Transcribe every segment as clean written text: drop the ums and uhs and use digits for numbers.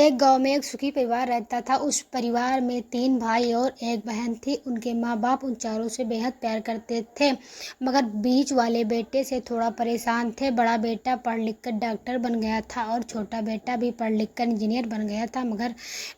एक गांव में एक सुखी परिवार रहता था। उस परिवार में 3 भाई और एक बहन थी। उनके माँ बाप उन चारों से बेहद प्यार करते थे, मगर बीच वाले बेटे से थोड़ा परेशान थे। बड़ा बेटा पढ़ लिख कर डॉक्टर बन गया था और छोटा बेटा भी पढ़ लिख कर इंजीनियर बन गया था, मगर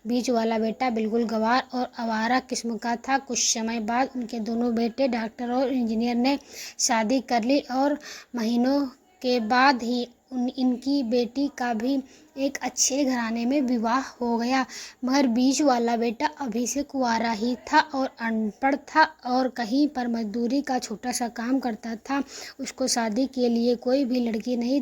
बीच वाला बेटा बिल्कुल गंवार और आवारा किस्म का था। कुछ समय बाद उनके दोनों बेटे डॉक्टर और इंजीनियर ने शादी कर ली और महीनों के बाद ही इनकी बेटी का भी एक अच्छे घराने में विवाह हो गया। मगर बीच वाला बेटा अभी से कुंवारा ही था और अनपढ़ था और कहीं पर मजदूरी का छोटा सा काम करता था। उसको शादी के लिए कोई भी लड़की नहीं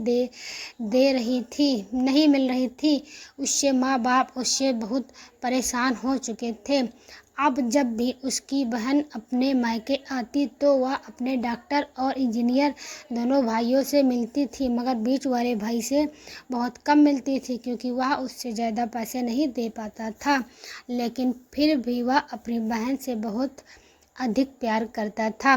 मिल रही थी। उससे माँ बाप उससे बहुत परेशान हो चुके थे। अब जब भी उसकी बहन अपने मायके आती तो वह अपने डॉक्टर और इंजीनियर दोनों भाइयों से मिलती थी, मगर बीच वाले भाई से बहुत कम मिलती थी क्योंकि वह उससे ज़्यादा पैसे नहीं दे पाता था। लेकिन फिर भी वह अपनी बहन से बहुत अधिक प्यार करता था।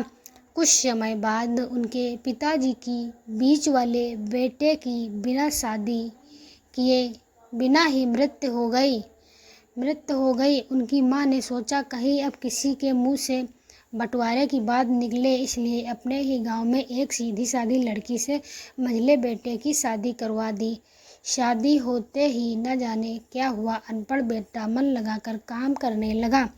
कुछ समय बाद उनके पिताजी की बीच वाले बेटे की बिना शादी किए बिना ही मृत्यु हो गई। उनकी माँ ने सोचा कहीं अब किसी के मुंह से बंटवारे की बात निकले, इसलिए अपने ही गांव में एक सीधी सादी लड़की से मंझले बेटे की शादी करवा दी। शादी होते ही न जाने क्या हुआ, अनपढ़ बेटा मन लगाकर काम करने लगा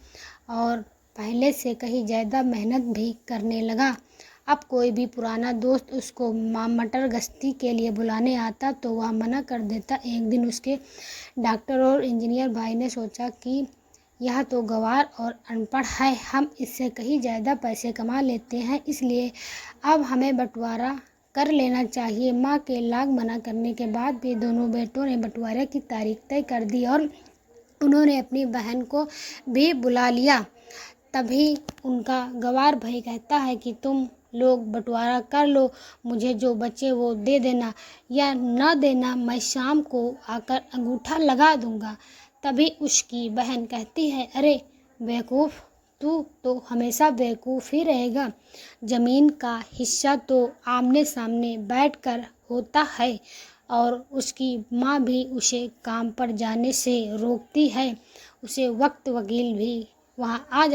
और पहले से कहीं ज़्यादा मेहनत भी करने लगा। अब कोई भी पुराना दोस्त उसको मटर गश्ती के लिए बुलाने आता तो वह मना कर देता। एक दिन उसके डॉक्टर और इंजीनियर भाई ने सोचा कि यह तो गंवार और अनपढ़ है, हम इससे कहीं ज़्यादा पैसे कमा लेते हैं, इसलिए अब हमें बंटवारा कर लेना चाहिए। माँ के लाख मना करने के बाद भी दोनों बेटों ने बंटवारे की तारीख तय कर दी और उन्होंने अपनी बहन को भी बुला लिया। तभी उनका गंवार भाई कहता है कि तुम लोग बंटवारा कर लो, मुझे जो बचे वो दे देना या न देना, मैं शाम को आकर अंगूठा लगा दूंगा। तभी उसकी बहन कहती है, अरे बेवकूफ़, तू तो हमेशा बेवकूफ़ ही रहेगा। ज़मीन का हिस्सा तो आमने सामने बैठकर होता है। और उसकी माँ भी उसे काम पर जाने से रोकती है। उस वक्त वकील भी वहाँ आ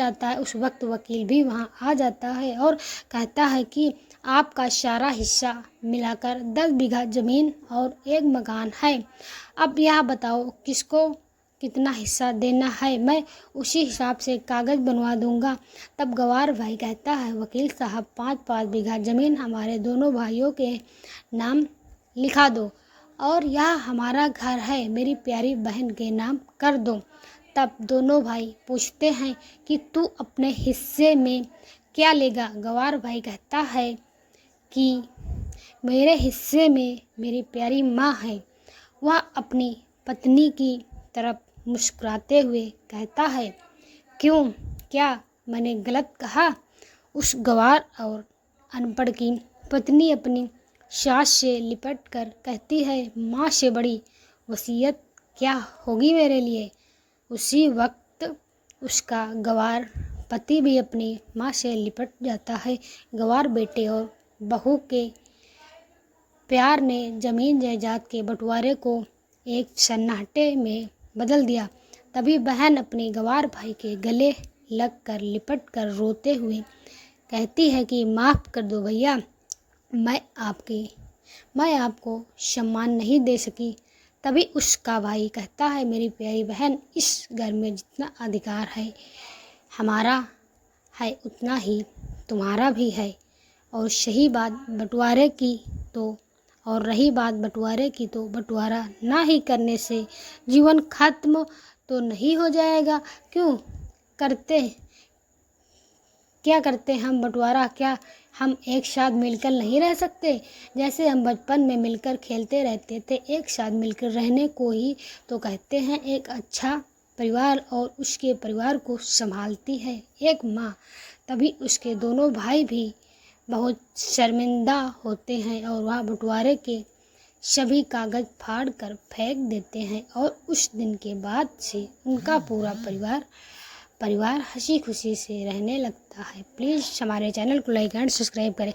जाता है और कहता है कि आपका सारा हिस्सा मिलाकर 10 बीघा ज़मीन और 1 मकान है। अब यह बताओ किसको कितना हिस्सा देना है, मैं उसी हिसाब से कागज़ बनवा दूंगा। तब गंवार भाई कहता है, वकील साहब 5-5 बीघा ज़मीन हमारे दोनों भाइयों के नाम लिखा दो और यह हमारा घर है, मेरी प्यारी बहन के नाम कर दो। तब दोनों भाई पूछते हैं कि तू अपने हिस्से में क्या लेगा। गंवार भाई कहता है कि मेरे हिस्से में मेरी प्यारी माँ है। वह अपनी पत्नी की तरफ मुस्कुराते हुए कहता है, क्यों, क्या मैंने गलत कहा? उस गंवार और अनपढ़ की पत्नी अपनी सास से लिपट कर कहती है, माँ से बड़ी वसीयत क्या होगी मेरे लिए। उसी वक्त उसका गंवार पति भी अपनी माँ से लिपट जाता है। गंवार बेटे और बहू के प्यार ने ज़मीन जायदाद के बंटवारे को एक सन्नाटे में बदल दिया। तभी बहन अपने गंवार भाई के गले लगकर लिपट कर रोते हुए कहती है कि माफ़ कर दो भैया, मैं आपको सम्मान नहीं दे सकी। तभी उसका भाई कहता है, मेरी प्यारी बहन, इस घर में जितना अधिकार है हमारा है उतना ही तुम्हारा भी है। और रही बात बंटवारे की तो बंटवारा ना ही करने से जीवन खत्म तो नहीं हो जाएगा। क्या करते हम बंटवारा, क्या हम एक साथ मिलकर नहीं रह सकते? जैसे हम बचपन में मिलकर खेलते रहते थे, एक साथ मिलकर रहने को ही तो कहते हैं एक अच्छा परिवार, और उसके परिवार को संभालती है एक माँ। तभी उसके दोनों भाई भी बहुत शर्मिंदा होते हैं और वह बंटवारे के सभी कागज़ फाड़ कर फेंक देते हैं और उस दिन के बाद से उनका पूरा परिवार हंसी खुशी से रहने लगता है। प्लीज़ हमारे चैनल को लाइक एंड सब्सक्राइब करें।